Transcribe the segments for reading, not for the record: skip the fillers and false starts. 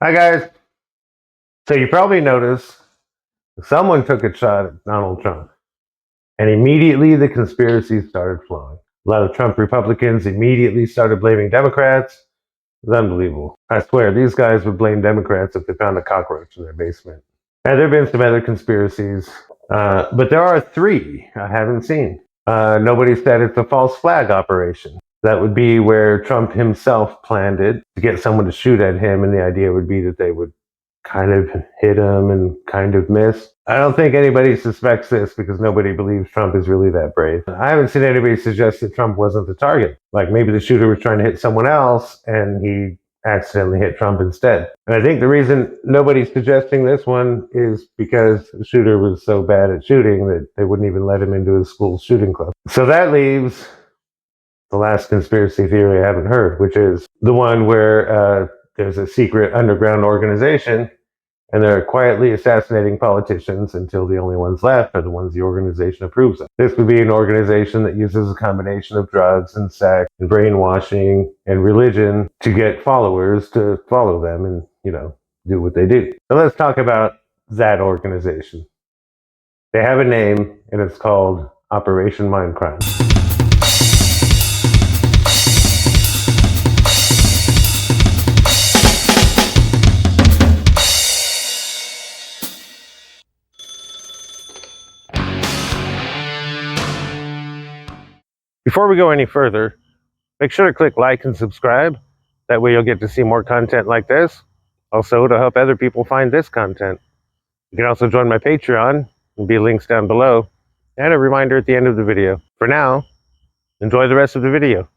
Hi guys. So you probably noticed someone took a shot at Donald Trump, and immediately the conspiracy started flowing. A lot of Trump Republicans immediately started blaming Democrats. It was unbelievable. I swear, these guys would blame Democrats if they found a cockroach in their basement. And there have been some other conspiracies, but there are three I haven't seen. Nobody said it's a false flag operation. That would be where Trump himself planned it to get someone to shoot at him, and the idea would be that they would kind of hit him and kind of miss. I don't think anybody suspects this because nobody believes Trump is really that brave. I haven't seen anybody suggest that Trump wasn't the target. Like maybe the shooter was trying to hit someone else and he accidentally hit Trump instead. And I think the reason nobody's suggesting this one is because the shooter was so bad at shooting that they wouldn't even let him into his school shooting club. So that leaves the last conspiracy theory I haven't heard, which is the one where there's a secret underground organization and they're quietly assassinating politicians until the only ones left are the ones the organization approves of. This would be an organization that uses a combination of drugs and sex and brainwashing and religion to get followers to follow them and, do what they do. So let's talk about that organization. They have a name and it's called Operation Mindcrime. Before we go any further, make sure to click like and subscribe. That way you'll get to see more content like this. Also, to help other people find this content. You can also join my Patreon. There'll be links down below. And a reminder at the end of the video. For now, enjoy the rest of the video.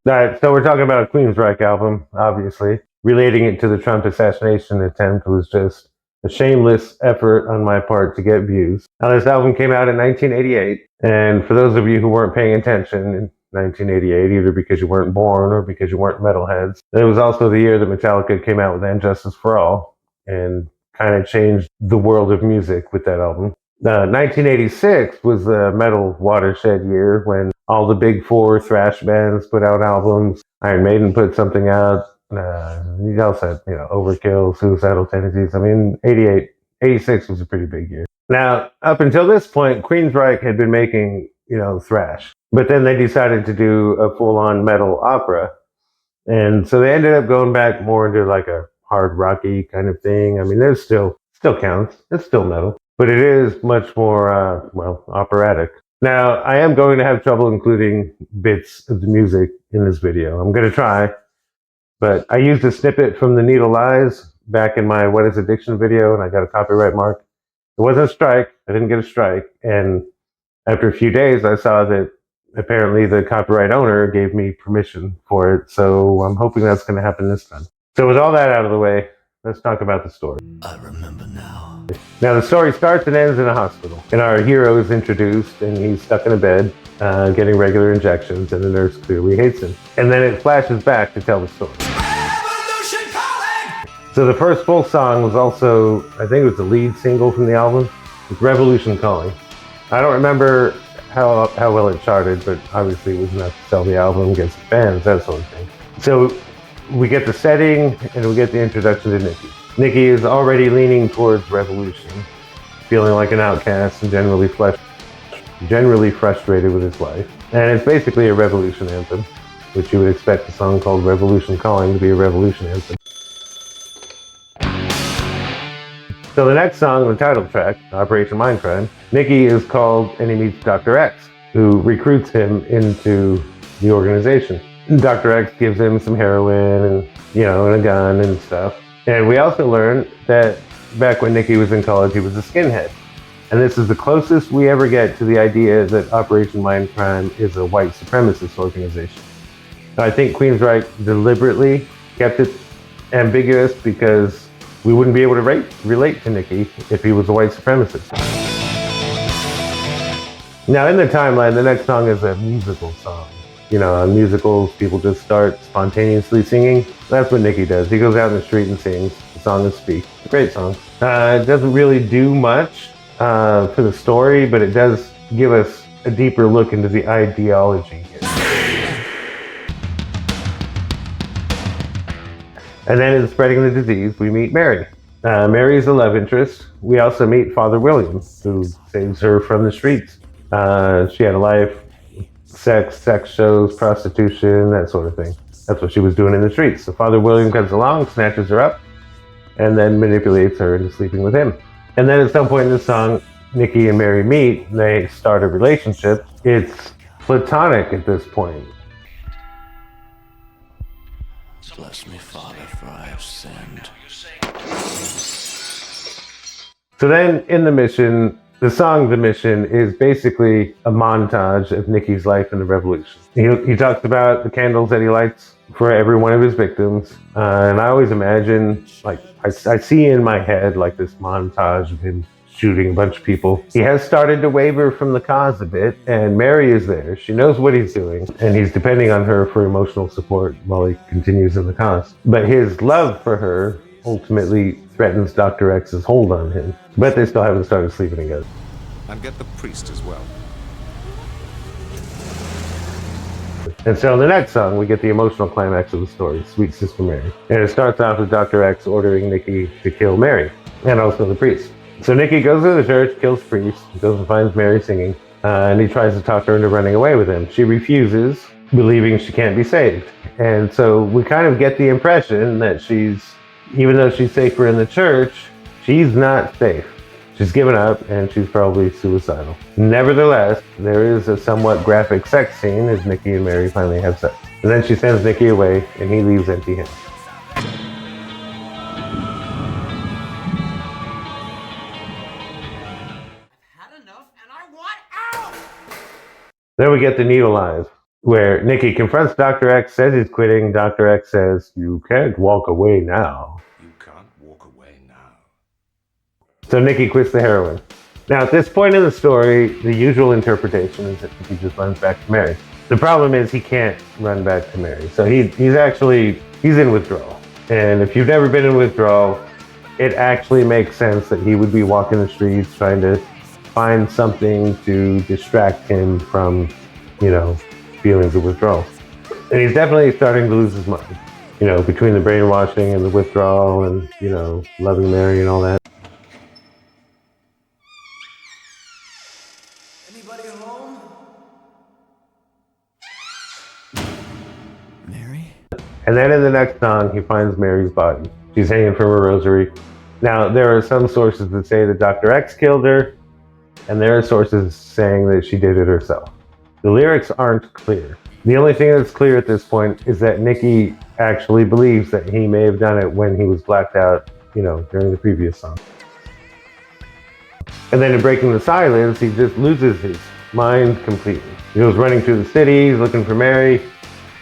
Alright, so we're talking about a Queensryche album, obviously. Relating it to the Trump assassination attempt was just a shameless effort on my part to get views. Now, this album came out in 1988, and for those of you who weren't paying attention in 1988, either because you weren't born or because you weren't metalheads, it was also the year that Metallica came out with And Justice for All, and kind of changed the world of music with that album. 1986 was the metal watershed year when all the big four thrash bands put out albums. Iron Maiden put something out. You also had, Overkill, Suicidal Tendencies. I mean, 86 was a pretty big year. Now, up until this point, Queensryche had been making, thrash. But then they decided to do a full-on metal opera. And so they ended up going back more into like a hard rocky kind of thing. I mean, there's still counts. It's still metal. But it is much more, operatic. Now, I am going to have trouble including bits of the music in this video. I'm going to try. But I used a snippet from The Needle Lies back in my What is Addiction video, and I got a copyright mark. It wasn't a strike. I didn't get a strike. And after a few days, I saw that apparently the copyright owner gave me permission for it. So I'm hoping that's going to happen this time. So with all that out of the way, let's talk about the story. I remember now. Now, the story starts and ends in a hospital. And our hero is introduced, and he's stuck in a bed, getting regular injections, and the nurse clearly hates him. And then it flashes back to tell the story. Revolution calling! So the first full song was also, I think it was the lead single from the album. It's Revolution Calling. I don't remember how well it charted, but obviously it was enough to sell the album, get some fans, that sort of thing. So we get the setting, and we get the introduction to Nikki. Nikki is already leaning towards revolution, feeling like an outcast and generally frustrated with his life. And it's basically a revolution anthem, which you would expect a song called Revolution Calling to be a revolution anthem. So the next song, the title track, Operation Mindcrime, Nikki is called and he meets Dr. X, who recruits him into the organization. Dr. X gives him some heroin and, and a gun and stuff. And we also learn that back when Nikki was in college, he was a skinhead. And this is the closest we ever get to the idea that Operation Mindcrime is a white supremacist organization. I think Queensryche deliberately kept it ambiguous because we wouldn't be able to relate to Nikki if he was a white supremacist. Now, in the timeline, the next song is a musical song. On musicals, people just start spontaneously singing. That's what Nikki does. He goes out in the street and sings. The song is Speak. It's a great song. It doesn't really do much for the story, but it does give us a deeper look into the ideology here. And then in spreading the disease, we meet Mary. Mary is a love interest. We also meet Father William, who saves her from the streets. She had a life, sex shows, prostitution, that sort of thing. That's what she was doing in the streets. So Father William comes along, snatches her up, and then manipulates her into sleeping with him. And then at some point in the song, Nikki and Mary meet, and they start a relationship. It's platonic at this point. Bless me, Father, for I have sinned. So then in the mission, the song The Mission is basically a montage of Nikki's life in the revolution. He talks about the candles that he lights for every one of his victims. And I always imagine, like, I see in my head like this montage of him shooting a bunch of people. He has started to waver from the cause a bit, and Mary is there. She knows what he's doing, and he's depending on her for emotional support while he continues in the cause. But his love for her ultimately threatens Dr. X's hold on him. But they still haven't started sleeping together. And get the priest as well. And so in the next song, we get the emotional climax of the story, Sweet Sister Mary. And it starts off with Dr. X ordering Nikki to kill Mary, and also the priest. So Nikki goes to the church, kills the priest, goes and finds Mary singing, and he tries to talk her into running away with him. She refuses, believing she can't be saved. And so we kind of get the impression that even though she's safer in the church, she's not safe. She's given up, and she's probably suicidal. Nevertheless, there is a somewhat graphic sex scene as Nikki and Mary finally have sex. And then she sends Nikki away, and he leaves empty-handed. Had enough and I want out! Then we get the Needle Eyes, where Nikki confronts Dr. X, says he's quitting. Dr. X says, "You can't walk away now." You can't walk away now. So Nikki quits the heroin. Now, at this point in the story, the usual interpretation is that he just runs back to Mary. The problem is he can't run back to Mary. So he's in withdrawal. And if you've never been in withdrawal, it actually makes sense that he would be walking the streets trying to find something to distract him from, feelings of withdrawal. And he's definitely starting to lose his mind, between the brainwashing and the withdrawal and, loving Mary and all that. Anybody home? Mary? And then in the next song, he finds Mary's body. She's hanging from her rosary. Now, there are some sources that say that Dr. X killed her, and there are sources saying that she did it herself. The lyrics aren't clear. The only thing that's clear at this point is that Nikki actually believes that he may have done it when he was blacked out, during the previous song. And then in Breaking the Silence, he just loses his mind completely. He goes running through the city, looking for Mary,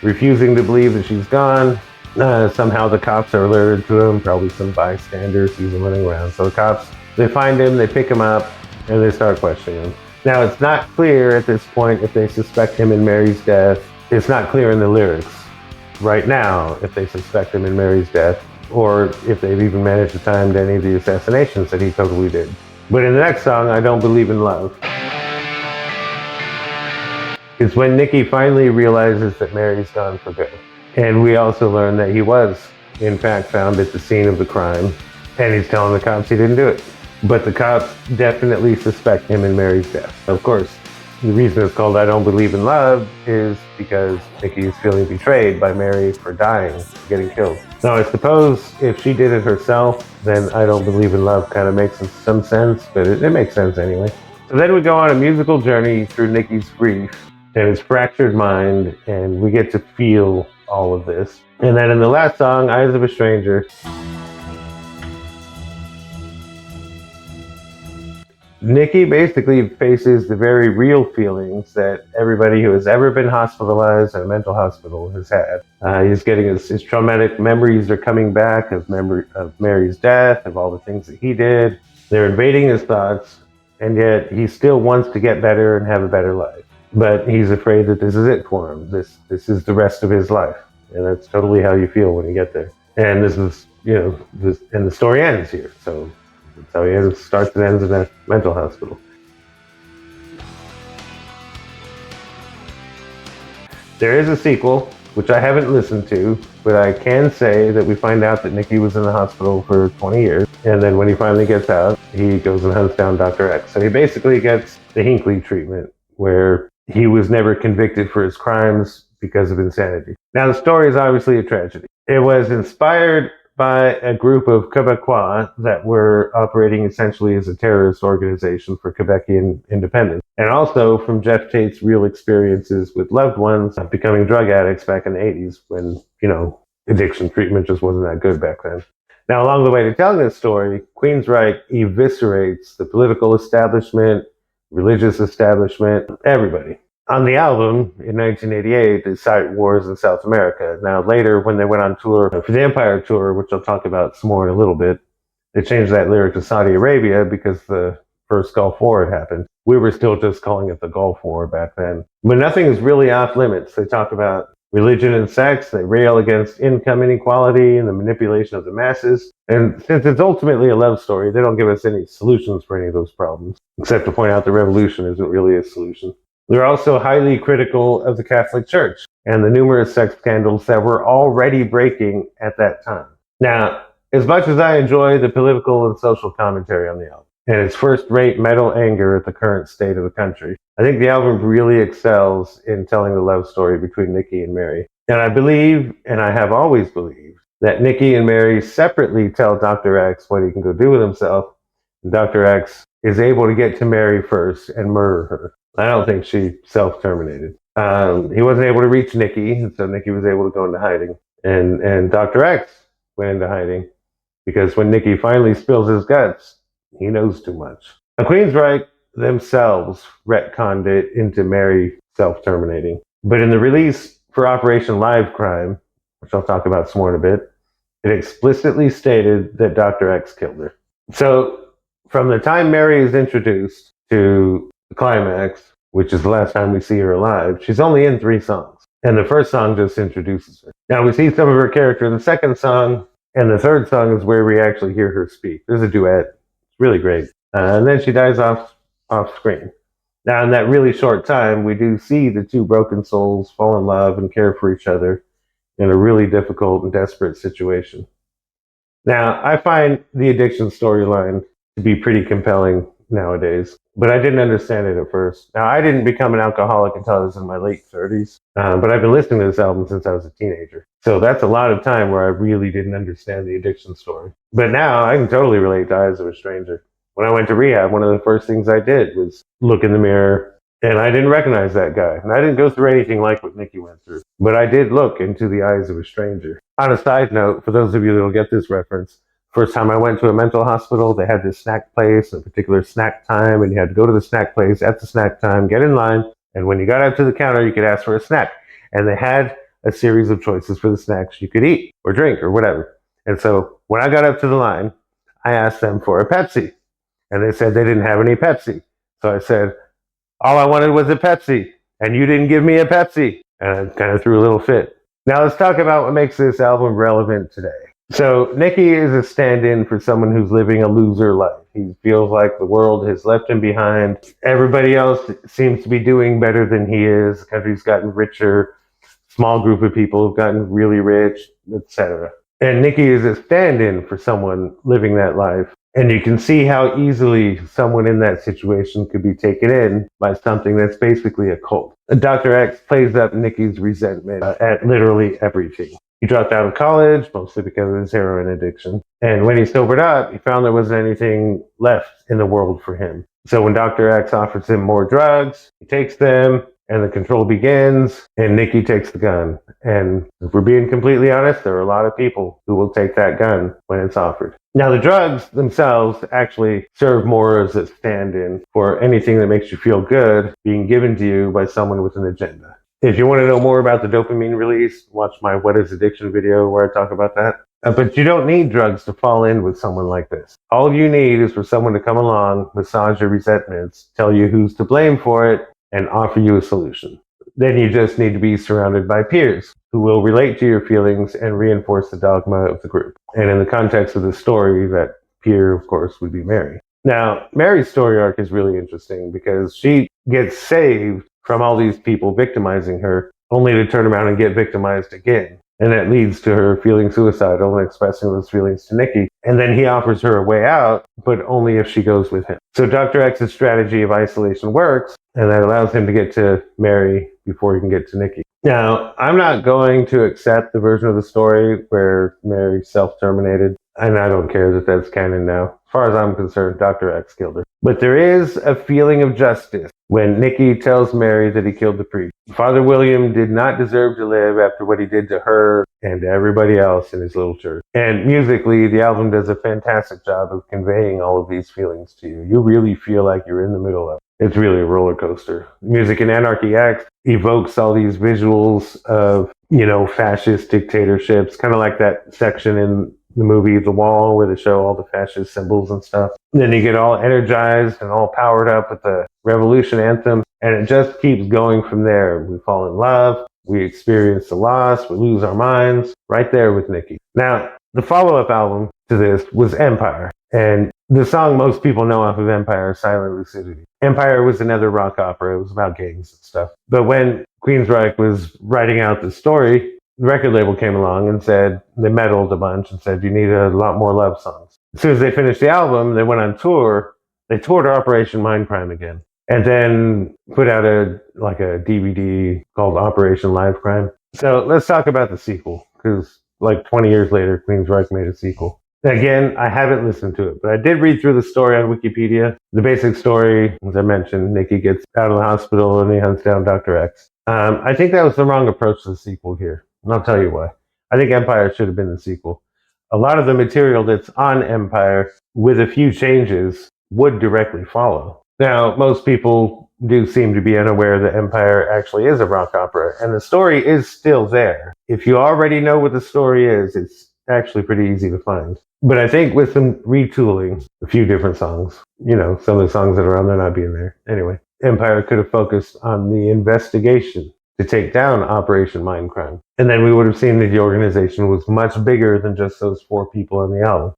refusing to believe that she's gone. Somehow the cops are alerted to him, probably some bystander sees him running around. So the cops, they find him, they pick him up, and they start questioning him. Now, it's not clear at this point if they suspect him in Mary's death. It's not clear in the lyrics right now if they suspect him in Mary's death, or if they've even managed to tie him to any of the assassinations that he totally did. But in the next song, I Don't Believe in Love, it's when Nikki finally realizes that Mary's gone for good. And we also learn that he was, in fact, found at the scene of the crime, and he's telling the cops he didn't do it. But the cops definitely suspect him in Mary's death. Of course, the reason it's called I Don't Believe in Love is because Nikki is feeling betrayed by Mary for dying, getting killed. Now, I suppose if she did it herself, then I Don't Believe in Love kind of makes some sense, but it makes sense anyway. So then we go on a musical journey through Nikki's grief and his fractured mind, and we get to feel all of this. And then in the last song, Eyes of a Stranger, Nikki basically faces the very real feelings that everybody who has ever been hospitalized in a mental hospital has had. He's getting his traumatic memories are coming back of Mary's death, of all the things that he did. They're invading his thoughts, and yet he still wants to get better and have a better life. But he's afraid that this is it for him. This is the rest of his life. And that's totally how you feel when you get there. And this is, and the story ends here. So that's how he starts and ends in a mental hospital. There is a sequel, which I haven't listened to, but I can say that we find out that Nikki was in the hospital for 20 years, and then when he finally gets out, he goes and hunts down Dr. X. So he basically gets the Hinckley treatment, where he was never convicted for his crimes because of insanity. Now, the story is obviously a tragedy. It was inspired by a group of Quebecois that were operating essentially as a terrorist organization for Quebecian independence. And also from Jeff Tate's real experiences with loved ones becoming drug addicts back in the 80s when, addiction treatment just wasn't that good back then. Now, along the way to telling this story, Queensryche eviscerates the political establishment, religious establishment, everybody. On the album in 1988, they cite wars in South America. Now, later, when they went on tour for the Empire Tour, which I'll talk about some more in a little bit, they changed that lyric to Saudi Arabia because the first Gulf War had happened. We were still just calling it the Gulf War back then. But nothing is really off limits. They talk about religion and sex. They rail against income inequality and the manipulation of the masses. And since it's ultimately a love story, they don't give us any solutions for any of those problems, except to point out the revolution isn't really a solution. They're also highly critical of the Catholic Church and the numerous sex scandals that were already breaking at that time. Now, as much as I enjoy the political and social commentary on the album, and its first-rate metal anger at the current state of the country, I think the album really excels in telling the love story between Nikki and Mary. And I believe, and I have always believed, that Nikki and Mary separately tell Dr. X what he can go do with himself. And Dr. X is able to get to Mary first and murder her. I don't think she self-terminated. He wasn't able to reach Nikki, and so Nikki was able to go into hiding. And Dr. X went into hiding because when Nikki finally spills his guts, he knows too much. The Queensryche themselves retconned it into Mary self-terminating. But in the release for Operation Live Crime, which I'll talk about some more in a bit, it explicitly stated that Dr. X killed her. So from the time Mary is introduced to the climax, which is the last time we see her alive, she's only in 3 songs. And the first song just introduces her. Now we see some of her character in the second song, and the third song is where we actually hear her speak. There's a duet. It's really great. And then she dies off screen. Now in that really short time, we do see the 2 broken souls fall in love and care for each other in a really difficult and desperate situation. Now, I find the addiction storyline to be pretty compelling nowadays, but I didn't understand it at first. Now, I didn't become an alcoholic until I was in my late 30s, but I've been listening to this album since I was a teenager. So that's a lot of time where I really didn't understand the addiction story. But now I can totally relate to Eyes of a Stranger. When I went to rehab, one of the first things I did was look in the mirror, and I didn't recognize that guy. And I didn't go through anything like what Nikki went through, but I did look into the eyes of a stranger. On a side note, for those of you that will get this reference, first time I went to a mental hospital, they had this snack place, a particular snack time, and you had to go to the snack place at the snack time, get in line, and when you got up to the counter, you could ask for a snack. And they had a series of choices for the snacks you could eat or drink or whatever. And so when I got up to the line, I asked them for a Pepsi, and they said they didn't have any Pepsi. So I said, all I wanted was a Pepsi, and you didn't give me a Pepsi. And I kind of threw a little fit. Now let's talk about what makes this album relevant today. So Nikki is a stand-in for someone who's living a loser life. He feels like the world has left him behind. Everybody else seems to be doing better than he is. The country's gotten richer. Small group of people have gotten really rich, etc. And Nikki is a stand-in for someone living that life. And you can see how easily someone in that situation could be taken in by something that's basically a cult. Dr. X plays up Nikki's resentment at literally everything. He dropped out of college, mostly because of his heroin addiction. And when he sobered up, he found there wasn't anything left in the world for him. So when Dr. X offers him more drugs, he takes them, and the control begins, and Nikki takes the gun. And if we're being completely honest, there are a lot of people who will take that gun when it's offered. Now, the drugs themselves actually serve more as a stand-in for anything that makes you feel good being given to you by someone with an agenda. If you want to know more about the dopamine release, watch my What is Addiction video where I talk about that. But you don't need drugs to fall in with someone like this. All you need is for someone to come along, massage your resentments, tell you who's to blame for it, and offer you a solution. Then you just need to be surrounded by peers who will relate to your feelings and reinforce the dogma of the group. And in the context of the story, that peer, of course, would be Mary. Now, Mary's story arc is really interesting because she gets saved from all these people victimizing her, only to turn around and get victimized again. And that leads to her feeling suicidal and expressing those feelings to Nikki. And then he offers her a way out, but only if she goes with him. So Dr. X's strategy of isolation works, and that allows him to get to Mary before he can get to Nikki. Now, I'm not going to accept the version of the story where Mary self-terminated, and I don't care that that's canon now. As far as I'm concerned, Dr. X killed her. But there is a feeling of justice when Nikki tells Mary that he killed the priest. Father William did not deserve to live after what he did to her and to everybody else in his little church. And musically, the album does a fantastic job of conveying all of these feelings to you. You really feel like you're in the middle of it. It's really a roller coaster. Music in Anarchy X evokes all these visuals of, fascist dictatorships, kind of like that section in the movie The Wall where they show all the fascist symbols and stuff. And then you get all energized and all powered up with the revolution anthem, and it just keeps going from there. We fall in love, we experience the loss, we lose our minds, right there with Nikki. Now, the follow-up album to this was Empire, and the song most people know off of Empire is Silent Lucidity. Empire was another rock opera. It was about gangs and stuff. But when Queensryche was writing out the story, the record label came along and said, they meddled a bunch and said, you need a lot more love songs. As soon as they finished the album, they went on tour. They toured Operation Mindcrime again, and then put out a DVD called Operation Live Crime. So let's talk about the sequel, because 20 years later, Queensryche made a sequel. Again, I haven't listened to it, but I did read through the story on Wikipedia. The basic story, as I mentioned, Nikki gets out of the hospital and he hunts down Dr. X. I think that was the wrong approach to the sequel here, and I'll tell you why. I think Empire should have been the sequel. A lot of the material that's on Empire, with a few changes, would directly follow. Now, most people do seem to be unaware that Empire actually is a rock opera, and the story is still there. If you already know what the story is, it's actually pretty easy to find. But I think with some retooling, a few different songs, some of the songs that are on there not being there. Anyway, Empire could have focused on the investigation to take down Operation Mindcrime. And then we would have seen that the organization was much bigger than just those 4 people on the album.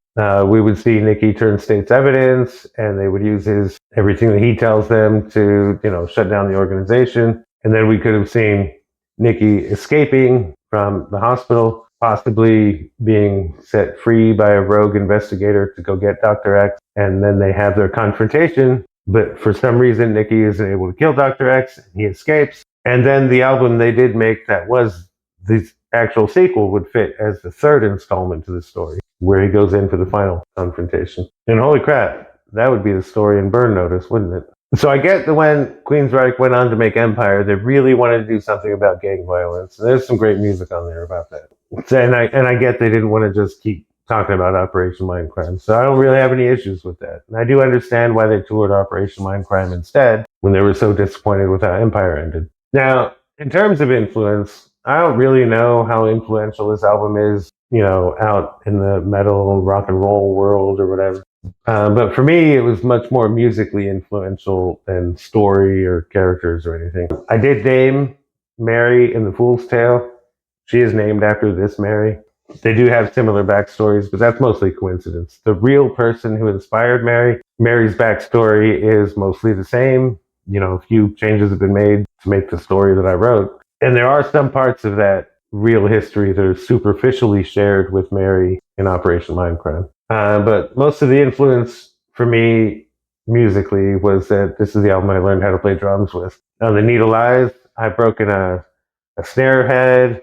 We would see Nikki turn state's evidence, and they would use everything that he tells them to, shut down the organization. And then we could have seen Nikki escaping from the hospital, possibly being set free by a rogue investigator to go get Dr. X. And then they have their confrontation, but for some reason, Nikki isn't able to kill Dr. X, and he escapes. And then the album they did make that was the actual sequel would fit as the 3rd installment to the story, where he goes in for the final confrontation. And holy crap, that would be the story in Burn Notice, wouldn't it? So I get that when Queensryche went on to make Empire, they really wanted to do something about gang violence. And there's some great music on there about that. And I get they didn't want to just keep talking about Operation Mindcrime. So I don't really have any issues with that. And I do understand why they toured Operation Mindcrime instead when they were so disappointed with how Empire ended. Now, in terms of influence, I don't really know how influential this album is, out in the metal and rock and roll world or whatever. But for me, it was much more musically influential than story or characters or anything. I did name Mary in The Fool's Tale. She is named after this Mary. They do have similar backstories, but that's mostly coincidence. The real person who inspired Mary's backstory is mostly the same. A few changes have been made to make the story that I wrote. And there are some parts of that real history that are superficially shared with Mary in Operation Mindcrime. But most of the influence for me musically was that this is the album I learned how to play drums with. On The Needle Eyes, I've broken a snare head,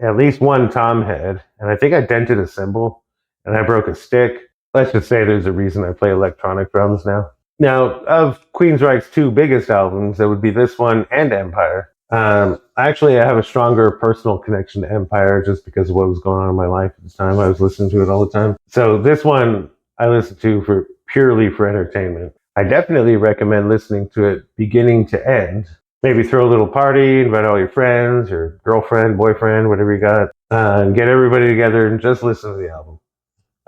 at least one tom head, and I think I dented a cymbal, and I broke a stick. Let's just say there's a reason I play electronic drums now. Now, of Queensryche's 2 biggest albums, that would be this one and Empire. Actually, I have a stronger personal connection to Empire just because of what was going on in my life at the time. I was listening to it all the time. So this one I listened to purely for entertainment. I definitely recommend listening to it beginning to end. Maybe throw a little party, invite all your friends, your girlfriend, boyfriend, whatever you got, and get everybody together and just listen to the album.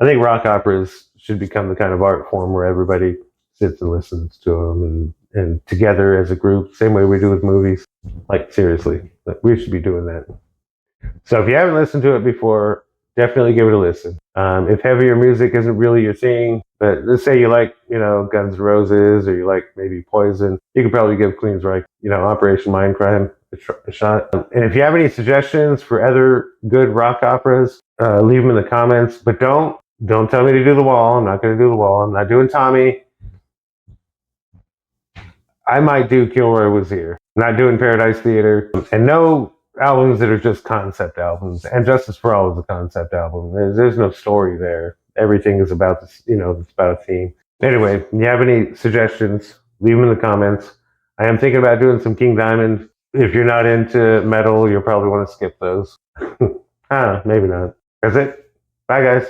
I think rock operas should become the kind of art form where everybody sits and listens to them and together as a group, same way we do with movies. Seriously, we should be doing that. So if you haven't listened to it before, definitely give it a listen. If heavier music isn't really your thing, but let's say you like, Guns N' Roses, or you like maybe Poison, you could probably give Queensryche, Operation Mindcrime a shot. And if you have any suggestions for other good rock operas, leave them in the comments. But don't tell me to do the wall. I'm not going to do the wall. I'm not doing Tommy. I might do Kilroy Was Here. I'm not doing Paradise Theater. And no albums that are just concept albums. And Justice for All is a concept album. There's no story there. Everything is about this, it's about a theme. Anyway, if you have any suggestions, leave them in the comments. I am thinking about doing some King Diamond. If you're not into metal, you'll probably want to skip those. Maybe not. That's it. Bye, guys.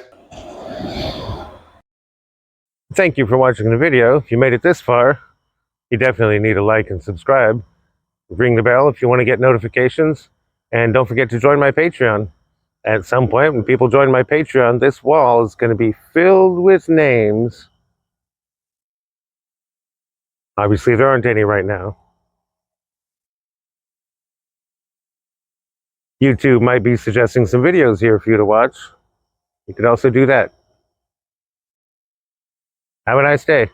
Thank you for watching the video. If you made it this far, you definitely need a like and subscribe. Ring the bell if you want to get notifications. And don't forget to join my Patreon. At some point, when people join my Patreon, this wall is going to be filled with names. Obviously, there aren't any right now. YouTube might be suggesting some videos here for you to watch. You could also do that. Have a nice day.